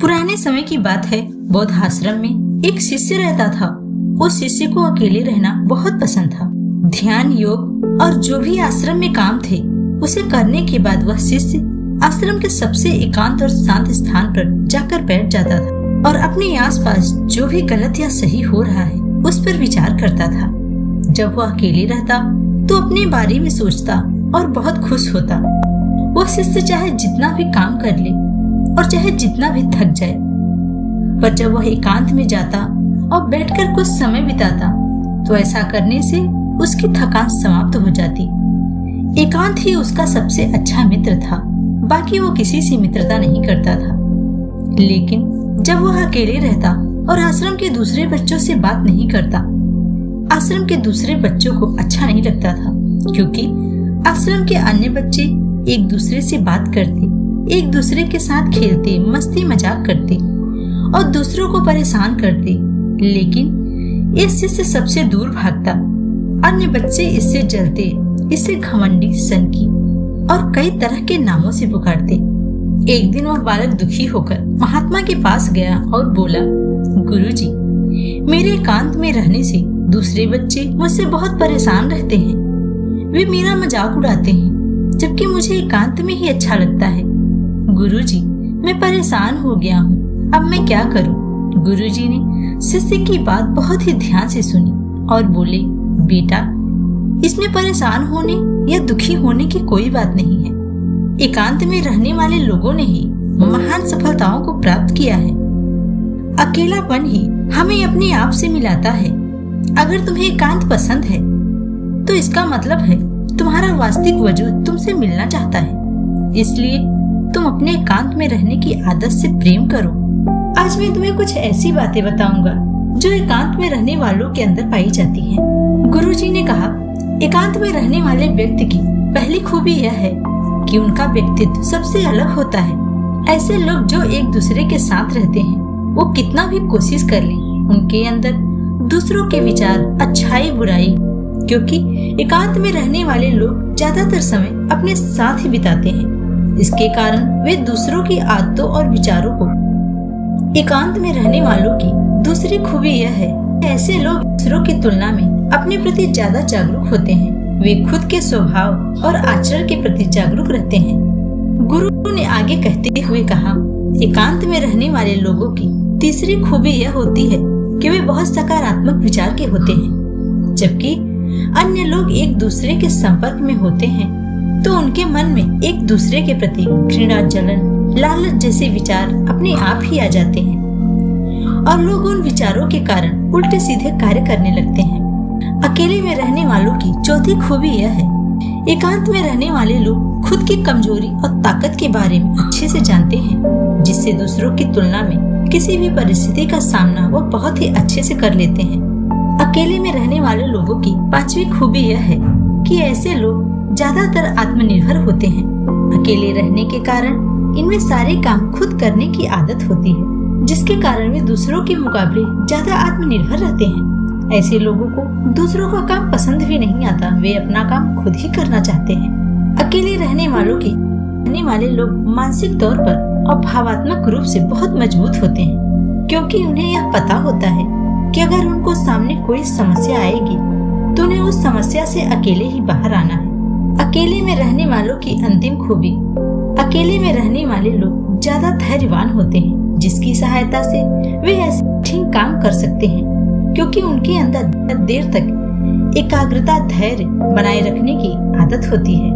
पुराने समय की बात है। बौद्ध आश्रम में एक शिष्य रहता था। उस शिष्य को अकेले रहना बहुत पसंद था। ध्यान, योग और जो भी आश्रम में काम थे उसे करने के बाद वह शिष्य आश्रम के सबसे एकांत और शांत स्थान पर जाकर बैठ जाता था और अपने आसपास जो भी गलत या सही हो रहा है उस पर विचार करता था। जब वह अकेले रहता तो अपने बारे में सोचता और बहुत खुश होता। वह शिष्य चाहे जितना भी काम कर ले और चाहे जितना भी थक जाए, पर जब वह एकांत में जाता और बैठकर कुछ समय बिताता तो ऐसा करने से उसकी थकान समाप्त हो जाती। एकांत ही उसका सबसे अच्छा मित्र था। बाकी वो किसी से मित्रता नहीं करता था। लेकिन जब वह अकेले रहता और आश्रम के दूसरे बच्चों से बात नहीं करता, आश्रम के दूसरे बच्चों को अच्छा नहीं लगता था, क्योंकि आश्रम के अन्य बच्चे एक दूसरे से बात करते, एक दूसरे के साथ खेलते, मस्ती मजाक करते और दूसरों को परेशान करते। लेकिन इस शिष्य सबसे दूर भागता। अन्य बच्चे इससे जलते, इससे घमंडी, सनकी और कई तरह के नामों से पुकारते। एक दिन वह बालक दुखी होकर महात्मा के पास गया और बोला, गुरुजी, मेरे एकांत में रहने से दूसरे बच्चे मुझसे बहुत परेशान रहते हैं। वे मेरा मजाक उड़ाते हैं, जबकि मुझे एकांत में ही अच्छा लगता है। गुरुजी, मैं परेशान हो गया हूँ, अब मैं क्या करूँ? गुरुजी ने शिष्य की बात बहुत ही ध्यान से सुनी और बोले, बेटा, इसमें परेशान होने या दुखी होने की कोई बात नहीं है। एकांत में रहने वाले लोगों ने ही महान सफलताओं को प्राप्त किया है। अकेलापन ही हमें अपने आप से मिलाता है। अगर तुम्हें एकांत पसंद है तो इसका मतलब है तुम्हारा वास्तविक वजूद तुमसे मिलना चाहता है। इसलिए तुम अपने एकांत में रहने की आदत से प्रेम करो। आज मैं तुम्हें कुछ ऐसी बातें बताऊंगा जो एकांत में रहने वालों के अंदर पाई जाती हैं। गुरुजी ने कहा, एकांत में रहने वाले व्यक्ति की पहली खूबी यह है कि उनका व्यक्तित्व सबसे अलग होता है। ऐसे लोग जो एक दूसरे के साथ रहते हैं, वो कितना भी कोशिश कर लें, उनके अंदर दूसरों के विचार, अच्छाई, बुराई, क्योंकि एकांत में रहने वाले लोग ज्यादातर समय अपने साथ ही बिताते हैं। इसके कारण वे दूसरों की आदतों और विचारों को। एकांत में रहने वालों की दूसरी खूबी यह है, ऐसे लोग दूसरों की तुलना में अपने प्रति ज्यादा जागरूक होते हैं। वे खुद के स्वभाव और आचरण के प्रति जागरूक रहते हैं। गुरु ने आगे कहते हुए कहा, एकांत में रहने वाले लोगों की तीसरी खूबी यह होती है कि वे बहुत सकारात्मक विचार के होते हैं। जबकि अन्य लोग एक दूसरे के संपर्क में होते हैं तो उनके मन में एक दूसरे के प्रति घृणा, जलन, लालच जैसे विचार अपने आप ही आ जाते हैं और लोग उन विचारों के कारण उल्टे सीधे कार्य करने लगते हैं। अकेले में रहने वालों की चौथी खूबी यह है, एकांत में रहने वाले लोग खुद की कमजोरी और ताकत के बारे में अच्छे से जानते हैं, जिससे दूसरों की तुलना में किसी भी परिस्थिति का सामना वो बहुत ही अच्छे से कर लेते हैं। अकेले में रहने वाले लोगों की पांचवी खूबी यह है कि ऐसे लोग ज्यादातर आत्मनिर्भर होते हैं। अकेले रहने के कारण इनमें सारे काम खुद करने की आदत होती है, जिसके कारण वे दूसरों के मुकाबले ज्यादा आत्मनिर्भर रहते हैं। ऐसे लोगों को दूसरों का काम पसंद भी नहीं आता, वे अपना काम खुद ही करना चाहते हैं। अकेले रहने वाले लोग मानसिक तौर पर और भावात्मक रूप से बहुत मजबूत होते हैं, क्योंकि उन्हें यह पता होता है कि अगर उनको सामने कोई समस्या आएगी तो उन्हें उस समस्या से अकेले ही बाहर आना है। अकेले में रहने वालों की अंतिम खूबी, अकेले में रहने वाले लोग ज्यादा धैर्यवान होते हैं, जिसकी सहायता से वे ऐसे कठिन काम कर सकते हैं, क्योंकि उनके अंदर देर तक एकाग्रता, धैर्य बनाए रखने की आदत होती है।